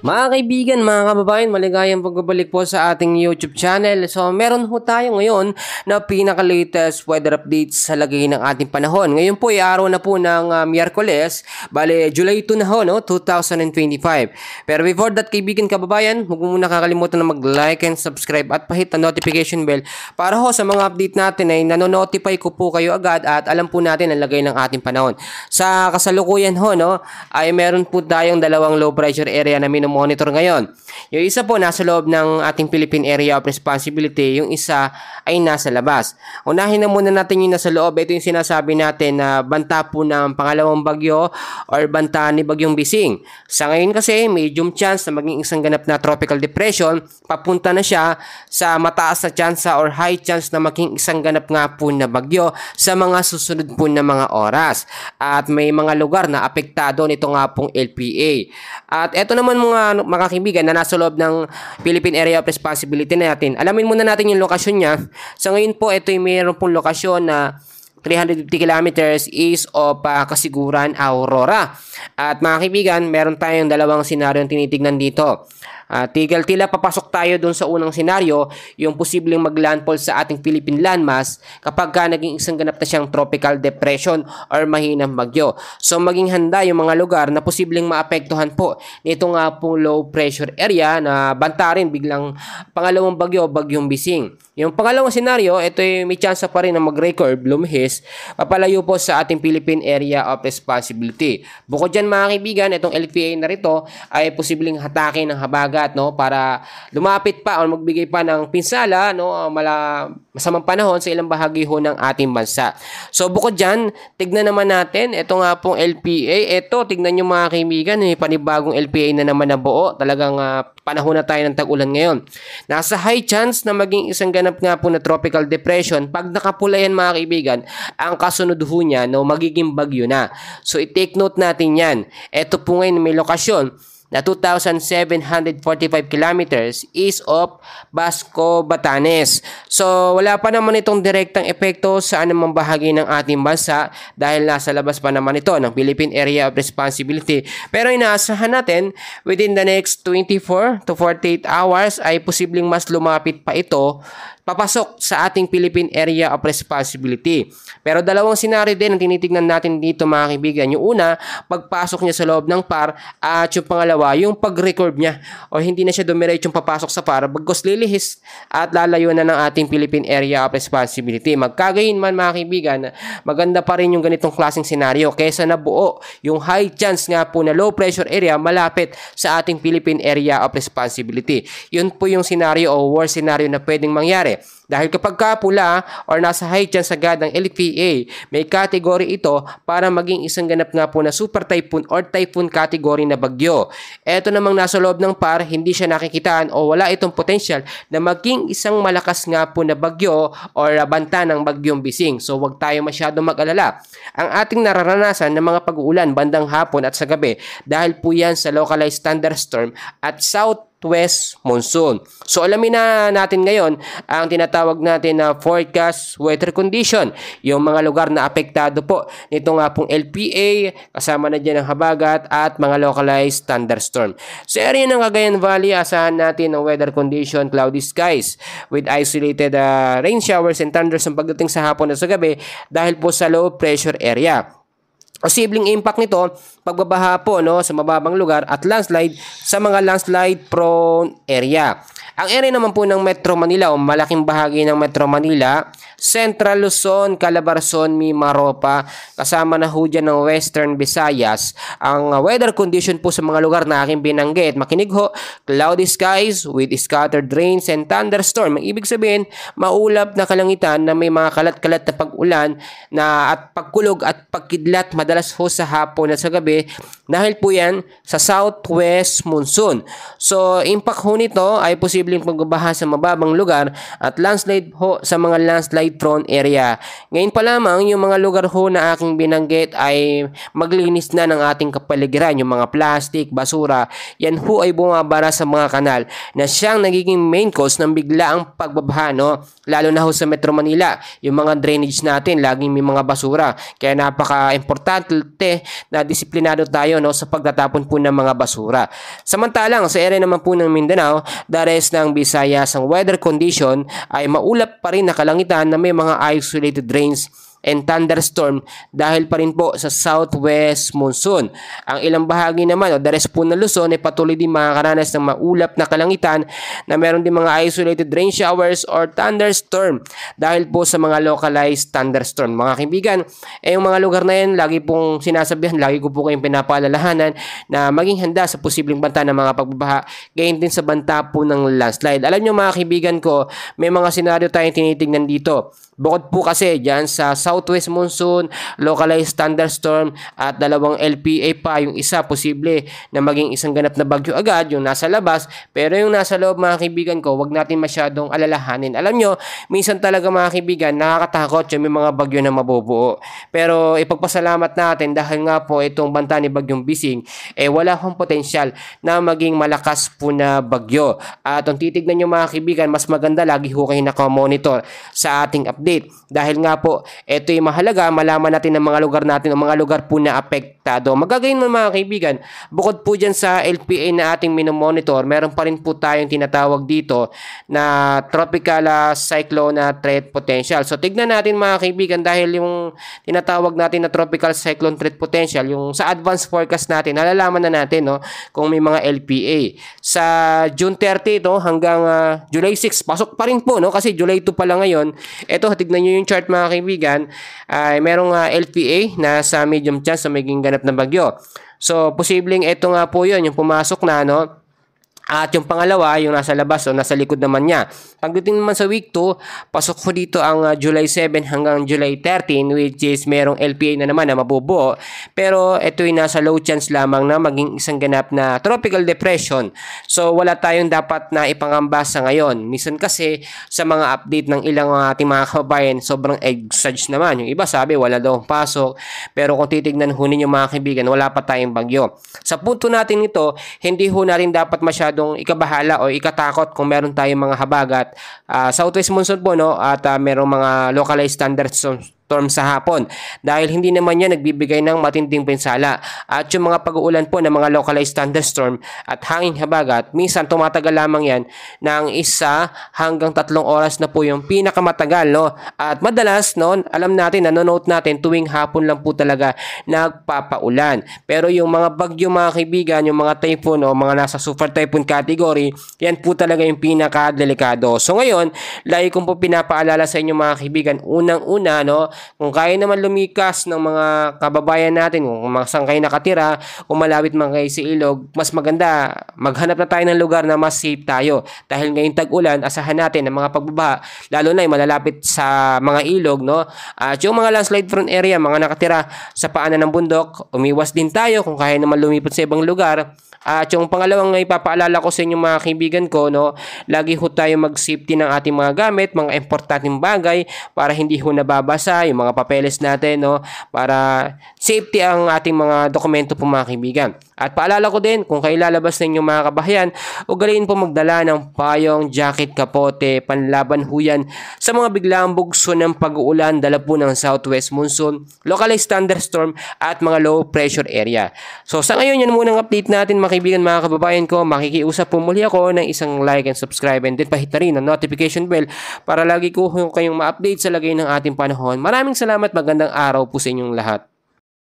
Mga kaibigan, mga kababayan, maligayang pagbabalik po sa ating YouTube channel. So, meron po tayo ngayon na pinaka-latest weather updates sa lagay ng ating panahon. Ngayon po ay araw na po ng Miyerkules, bale July 2 na ho, no? 2025. Pero before that, kaibigan, kababayan, huwag mo muna kakalimutan na mag-like and subscribe at pahit ang notification bell para ho sa mga update natin ay nanonotify ko po kayo agad at alam po natin ang lagay ng ating panahon. Sa kasalukuyan ho, no, ay meron po tayong dalawang low pressure area na monitor ngayon. Yung isa po nasa loob ng ating Philippine Area of Responsibility, yung isa ay nasa labas. Unahin na muna natin yung nasa loob. Ito yung sinasabi natin na banta po ng pangalawang bagyo or banta ni Bagyong Bising. Sa ngayon kasi, medium chance na maging isang ganap na tropical depression. Papunta na siya sa mataas na chance or high chance na maging isang ganap nga po na bagyo sa mga susunod po na mga oras. At may mga lugar na apektado nito nga pong LPA. At ito naman mga kaibigan na nasa loob ng Philippine Area of Responsibility natin. Alamin muna natin yung lokasyon niya. Sa ngayon po, ito yung mayroon pong lokasyon na 350 kilometers east of Kasiguran, Aurora. At mga kaibigan, meron tayong dalawang senaryo tinitignan dito. Tila papasok tayo dun sa unang senaryo, yung posibleng maglandfall sa ating Philippine landmass kapag naging isang ganap na siyang tropical depression or mahinang bagyo. So maging handa yung mga lugar na posibleng maapektuhan po nito nga pong low pressure area na banta rin biglang pangalawang bagyo, Bagyong Bising. Yung pangalawang senaryo, ito ay may chance pa rin na mag-record, lumihis, papalayo po sa ating Philippine Area of Responsibility. Bukod dyan mga kaibigan, itong LPA na rito ay posibleng hatakin ng habagat, no, para lumapit pa o magbigay pa ng pinsala, no, masamang panahon sa ilang bahagi ho ng ating bansa. So bukod dyan, tignan naman natin, ito nga pong LPA, ito, tignan nyo mga kaibigan, may panibagong LPA na naman na buo, talagang panahon na tayo ng tag-ulan ngayon. Nasa high chance na maging isang ganap nga po na tropical depression. Pag nakapula yan mga kaibigan, ang kasunod ho niya, no, magiging bagyo na. So i-take note natin yan. Ito po ngayon may lokasyon na 2,745 kilometers east of Basco, Batanes. So, wala pa naman itong direktang epekto sa anumang bahagi ng ating bansa dahil nasa labas pa naman ito ng Philippine Area of Responsibility. Pero inaasahan natin, within the next 24 to 48 hours ay posibleng mas lumapit pa ito papasok sa ating Philippine Area of Responsibility. Pero dalawang senaryo din ang tinitignan natin dito mga kaibigan. Yung una, pagpasok niya sa loob ng PAR at yung pangalawa, yung pag-record niya o hindi na siya dumiretso yung papasok sa PAR bagkus lilihis at lalayo na ng ating Philippine Area of Responsibility. Magkagayon man mga kaibigan, maganda pa rin yung ganitong klaseng senaryo kaysa nabuo yung high chance nga po na low pressure area malapit sa ating Philippine Area of Responsibility. Yun po yung senaryo o worst scenario na pwedeng mangyari. Dahil kapag kapula or nasa high chance agad ng LPA, may category ito para maging isang ganap nga po na super typhoon or typhoon category na bagyo. Ito namang nasa loob ng PAR, hindi siya nakikitaan o wala itong potential na maging isang malakas nga po na bagyo or banta ng Bagyong Bising. So wag tayo masyadong mag-alala. Ang ating nararanasan ng mga pag-uulan bandang hapon at sa gabi dahil po yan sa localized thunderstorm at southwest monsoon. So alamin na natin ngayon ang tinatawag natin na forecast weather condition. Yung mga lugar na apektado po nito nga pong LPA, kasama na dyan ang habagat at mga localized thunderstorm. Sa area ng Cagayan Valley, asahan natin ang weather condition, cloudy skies with isolated rain showers and thunderstorm pagdating sa hapon at sa gabi dahil po sa low pressure area. Posibleng impact nito, pagbabaha po, no, sa mababang lugar at landslide sa mga landslide prone area. Ang area naman po ng Metro Manila o malaking bahagi ng Metro Manila, Central Luzon, Calabarzon, Mimaropa, kasama na ho dyan ng Western Visayas. Ang weather condition po sa mga lugar na aking binanggit, makinig ho, cloudy skies with scattered rains and thunderstorm. Ibig sabihin, maulap na kalangitan na may mga kalat-kalat na pag-ulan na at pagkulog at pagkidlat madalas ho sa hapon at sa gabi dahil po yan sa southwest monsoon. So, impact ho nito ay posibleng pagbabaha sa mababang lugar at landslide ho sa mga landslide prone area. Ngayon pa lamang, yung mga lugar ho na aking binanggit ay maglinis na ng ating kapaligiran. Yung mga plastic, basura, yan ho ay bumabara sa mga kanal na siyang nagiging main cause ng biglaang pagbabaha, no? Lalo na ho sa Metro Manila. Yung mga drainage natin, laging may mga basura. Kaya napaka-importante importante na disiplinado tayo, no, sa pagtatapon po ng mga basura. Samantalang sa area naman po ng Mindanao, the rest ng Visayas, ang weather condition ay maulap pa rin na kalangitan na may mga isolated rains and thunderstorm dahil pa rin po sa southwest monsoon. Ang ilang bahagi naman o the rest po ng Luzon ay patuloy din makakaranas ng maulap na kalangitan na meron din mga isolated rain showers or thunderstorm dahil po sa mga localized thunderstorm. Mga kaibigan, yung mga lugar na yan, lagi pong sinasabihan, lagi ko po kayong pinapaalalahanan na maging handa sa posibleng banta ng mga pagbabaha, gayon din sa banta po ng landslide. Alam nyo mga kaibigan ko, may mga senaryo tayong tinitignan dito. Bukod po kasi dyan sa southwest monsoon, localized thunderstorm at dalawang LPA pa, yung isa posible na maging isang ganap na bagyo agad, yung nasa labas, pero yung nasa loob mga kaibigan ko, wag natin masyadong alalahanin. Alam nyo, minsan talaga mga kaibigan, nakakatakot yung may mga bagyo na mabubuo. Pero ipagpasalamat natin dahil nga po itong banta ni Bagyong Bising, wala akong potensyal na maging malakas po na bagyo. At kung titignan nyo mga kaibigan, mas maganda lagi ho kayo nakamonitor sa ating update. Dahil nga po, ito yung mahalaga, malaman natin ang mga lugar natin, ang mga lugar po na apektado. Magagayon mo mga kaibigan, bukod po dyan sa LPA na ating minomonitor, meron pa rin po tayong tinatawag dito na tropical cyclone threat potential. So tignan natin mga kaibigan, dahil yung tinatawag natin na tropical cyclone threat potential, yung sa advanced forecast natin, nalalaman na natin, no, kung may mga LPA. Sa June 30 no, hanggang July 6, pasok pa rin po, no, kasi July 2 pa lang ngayon. Ito, tignan nyo yung chart mga kaibigan, ay merong LPA na sa medium chance na maging ganap na bagyo. So, posibleng ito nga po yun, yung pumasok na, no? At yung pangalawa, yung nasa labas o nasa likod naman niya. Pagdating naman sa week 2, pasok ko dito ang July 7 hanggang July 13, which is merong LPA na naman na mabubuo. Pero ito ay nasa low chance lamang na maging isang ganap na tropical depression. So wala tayong dapat na ipangamba sa ngayon. Minsan kasi sa mga update ng ilang ating mga kababayan, sobrang exage naman. Yung iba sabi wala daw pasok. Pero kung titignan ho ninyo mga kaibigan, wala pa tayong bagyo. Sa punto natin ito, hindi ho natin dapat masyadong ikabahala o ikatakot kung meron tayong mga habagat. Southwest monsoon po, no, at merong mga localized thunderstorms sa hapon dahil hindi naman yan nagbibigay ng matinding pinsala. At yung mga pag-uulan po ng mga localized thunderstorm at hanging habagat, minsan tumatagal lamang yan ng 1 hanggang 3 oras na po yung pinakamatagal, no? At madalas, no, alam natin, nanonote natin, tuwing hapon lang po talaga nagpapaulan. Pero yung mga bagyo mga kaibigan, yung mga typhoon o mga nasa super typhoon category, yan po talaga yung pinaka-delikado. So ngayon, lagi kong po pinapaalala sa inyo mga kaibigan, unang-una, no, kung kaya naman lumikas ng mga kababayan natin, kung saan kayo nakatira, kung malapit man kayo sa ilog, mas maganda, maghanap na tayo ng lugar na mas safe tayo. Dahil ngayong tag-ulan, asahan natin ang mga pagbabaha, lalo na yung malalapit sa mga ilog, no? At yung mga landslide prone area, mga nakatira sa paanan ng bundok, umiwas din tayo kung kaya naman lumipat sa ibang lugar. At yung pangalawang ipapaalala ko sa inyo mga kaibigan ko, no, lagi ho tayo mag-safety ng ating mga gamit, mga importanteng bagay para hindi ho nababasa yung mga papeles natin, no, para safety ang ating mga dokumento po mga kaibigan. At paalala ko din, kung kayo lalabas ninyo mga kabahayan, ugaliin po magdala ng payong, jacket, kapote, panlaban ho yan sa mga biglang bugso ng pag-uulan, dala po ng southwest monsoon, localized thunderstorm at mga low pressure area. So sa ngayon, yan muna ang update natin mga kaibigan, mga kababayan ko. Makikiusap po muli ako ng isang like and subscribe and din pahit na rin ang notification bell para lagi ko kayong ma-update sa lagay ng ating panahon. Maraming salamat, magandang araw po sa inyong lahat.